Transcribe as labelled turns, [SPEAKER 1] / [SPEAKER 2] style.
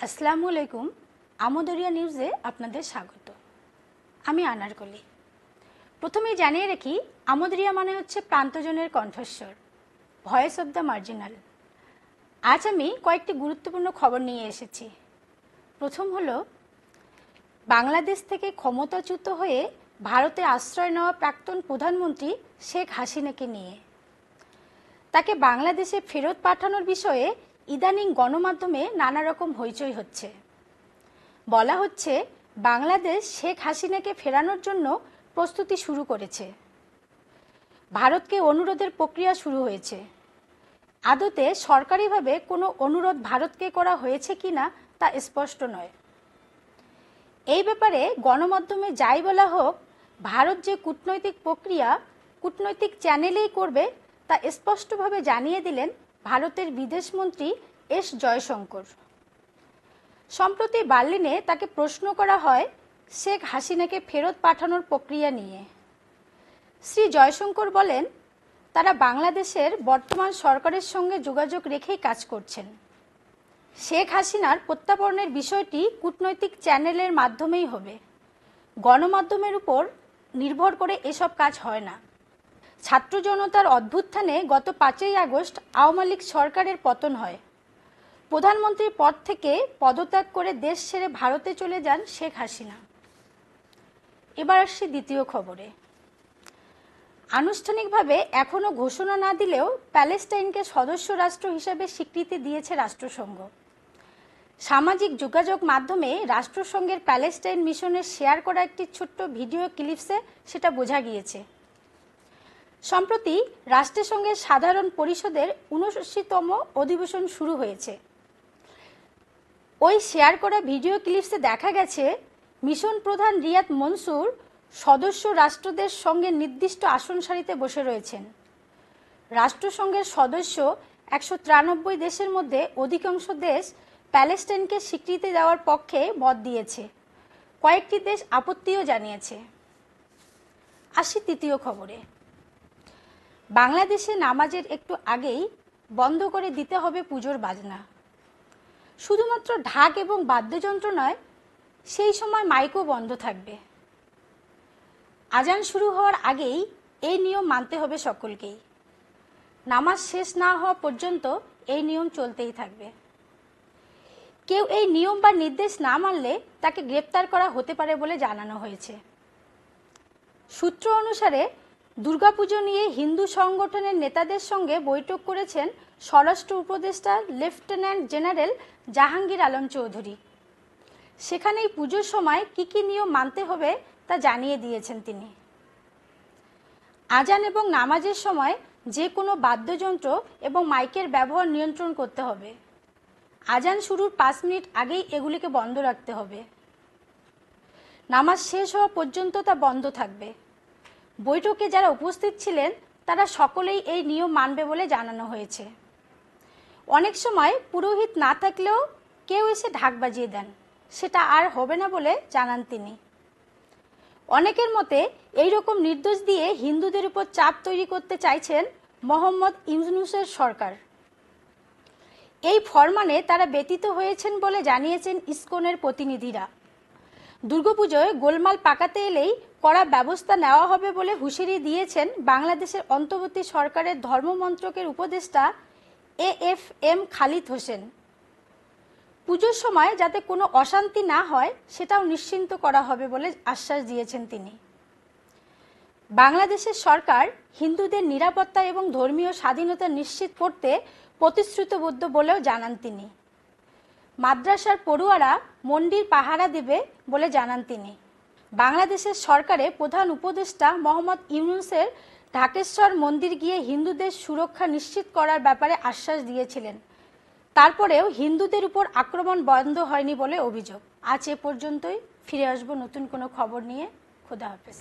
[SPEAKER 1] আসসালামু আলাইকুম। আমদরিয়া নিউজে আপনাদের স্বাগত। আমি আনারকলি। প্রথমেই জানিয়ে রাখি, আমদরিয়া মানে হচ্ছে প্রান্তজনের কণ্ঠস্বর, ভয়েস অব দ্য মার্জিনাল। আজ আমি কয়েকটি গুরুত্বপূর্ণ খবর নিয়ে এসেছি। প্রথম হলো, বাংলাদেশ থেকে ক্ষমতাচ্যুত হয়ে ভারতে আশ্রয় নেওয়া প্রাক্তন প্রধানমন্ত্রী শেখ হাসিনাকে নিয়ে। তাকে বাংলাদেশে ফেরত পাঠানোর বিষয়ে ইদানিং গণমাধ্যমে নানা রকম হইচই হচ্ছে। বলা হচ্ছে বাংলাদেশ শেখ হাসিনাকে ফেরানোর জন্য প্রস্তুতি শুরু করেছে। ভারতকে অনুরোধের প্রক্রিয়া শুরু হয়েছে। আদতে সরকারিভাবে কোনো অনুরোধ ভারতকে করা হয়েছে কিনা তা স্পষ্ট নয়। এই ব্যাপারে গণমাধ্যমে যাই বলা হোক, ভারত যে কূটনৈতিক প্রক্রিয়া কূটনৈতিক চ্যানেলেই করবে তা স্পষ্টভাবে জানিয়ে দিলেন ভারতের বিদেশমন্ত্রী এস জয়শঙ্কর। সম্প্রতি বার্লিনে তাকে প্রশ্ন করা হয় শেখ হাসিনাকে ফেরত পাঠানোর প্রক্রিয়া নিয়ে। শ্রী জয়শঙ্কর বলেন, তারা বাংলাদেশের বর্তমান সরকারের সঙ্গে যোগাযোগ রেখেই কাজ করছেন। শেখ হাসিনার প্রত্যাপনের বিষয়টি কূটনৈতিক চ্যানেলের মাধ্যমেই হবে। গণমাধ্যমের উপর নির্ভর করে এসব কাজ হয় না। ছাত্র জনতার অভ্যুত্থানে গত 5ই আগস্ট আওয়ামী লীগ সরকারের পতন হয়। প্রধানমন্ত্রীর পদ থেকে পদত্যাগ করে দেশ ছেড়ে ভারতে চলে যান শেখ হাসিনা। এবার আসছি দ্বিতীয় খবরে। আনুষ্ঠানিকভাবে এখনও ঘোষণা না দিলেও প্যালেস্টাইনকে সদস্য রাষ্ট্র হিসেবে স্বীকৃতি দিয়েছে রাষ্ট্রসংঘ। সামাজিক যোগাযোগ মাধ্যমে রাষ্ট্রসংঘের প্যালেস্টাইন মিশনের শেয়ার করা একটি ছোট্ট ভিডিও ক্লিপসে সেটা বোঝা গিয়েছে। সম্প্রতি রাষ্ট্রসংঘের সাধারণ পরিষদের 79তম অধিবেশন শুরু হয়েছে। ওই শেয়ার করা ভিডিও ক্লিপসে দেখা গেছে মিশন প্রধান রিয়াদ মনসুর সদস্য রাষ্ট্রদের সঙ্গে নির্দিষ্ট আসন সারিতে বসে রয়েছেন। রাষ্ট্রসংঘের সদস্য 193 দেশের মধ্যে অধিকাংশ দেশ প্যালেস্টাইনকে স্বীকৃতি দেওয়ার পক্ষে মত দিয়েছে। কয়েকটি দেশ আপত্তিও জানিয়েছে। আসি তৃতীয় খবরে। বাংলাদেশে নামাজের একটু আগেই বন্ধ করে দিতে হবে পুজোর বাজনা। শুধুমাত্র ঢাক এবং বাদ্যযন্ত্র নয়, সেই সময় মাইকও বন্ধ থাকবে। আজান শুরু হওয়ার আগেই এই নিয়ম মানতে হবে সকলকেই। নামাজ শেষ না হওয়া পর্যন্ত এই নিয়ম চলতেই থাকবে। কেউ এই নিয়ম বা নির্দেশ না মানলে তাকে গ্রেপ্তার করা হতে পারে বলে জানানো হয়েছে। সূত্র অনুসারে দুর্গাপুজো নিয়ে হিন্দু সংগঠনের নেতাদের সঙ্গে বৈঠক করেছেন স্বরাষ্ট্র উপদেষ্টা লেফটেন্যান্ট জেনারেল জাহাঙ্গীর আলম চৌধুরী। সেখানেই পুজোর সময় কী কী নিয়ম মানতে হবে তা জানিয়ে দিয়েছেন তিনি। আজান এবং নামাজের সময় যে কোনো বাদ্যযন্ত্র এবং মাইকের ব্যবহার নিয়ন্ত্রণ করতে হবে। আজান শুরুর 5 মিনিট আগেই এগুলিকে বন্ধ রাখতে হবে। নামাজ শেষ হওয়া পর্যন্ত তা বন্ধ থাকবে। বৈঠকে যারা উপস্থিত ছিলেন তারা সকলেই এই নিয়ম মানবে বলে জানানো হয়েছে। অনেক সময় পুরোহিত না থাকলেও কেউ এসে ঢাক বাজিয়ে দেন, সেটা আর হবে না বলে জানান তিনি। অনেকের মতে এই রকম নির্দেশ দিয়ে হিন্দুদের উপর চাপ তৈরি করতে চাইছেন মোহাম্মদ ইউনূসের সরকার। এই ফরমানে তারা ব্যতীত হয়েছেন বলে জানিয়েছেন ইসকনের প্রতিনিধিরা। দুর্গাপুজোয় গোলমাল পাকাতে এলেই কড়া ব্যবস্থা নেওয়া হবে বলে হুঁশিয়ারি দিয়েছেন বাংলাদেশের অন্তর্বর্তী সরকারের ধর্ম মন্ত্রকের উপদেষ্টা AFM খালিদ হোসেন। পুজোর সময় যাতে কোনো অশান্তি না হয় সেটাও নিশ্চিন্ত করা হবে বলে আশ্বাস দিয়েছেন তিনি। বাংলাদেশের সরকার হিন্দুদের নিরাপত্তা এবং ধর্মীয় স্বাধীনতা নিশ্চিত করতে প্রতিশ্রুতিবদ্ধ বলেও জানান তিনি। মাদ্রাসার পড়ুয়ারা মন্দির পাহারা দেবে বলে জানান তিনি। বাংলাদেশের সরকারের প্রধান উপদেষ্টা মোহাম্মদ ইউনূসের ঢাকেশ্বর মন্দির গিয়ে হিন্দুদের সুরক্ষা নিশ্চিত করার ব্যাপারে আশ্বাস দিয়েছিলেন। তারপরেও হিন্দুদের উপর আক্রমণ বন্ধ হয়নি বলে অভিযোগ। আজ এ পর্যন্তই। ফিরে আসবো নতুন কোনো খবর নিয়ে। খোদা হাফেজ।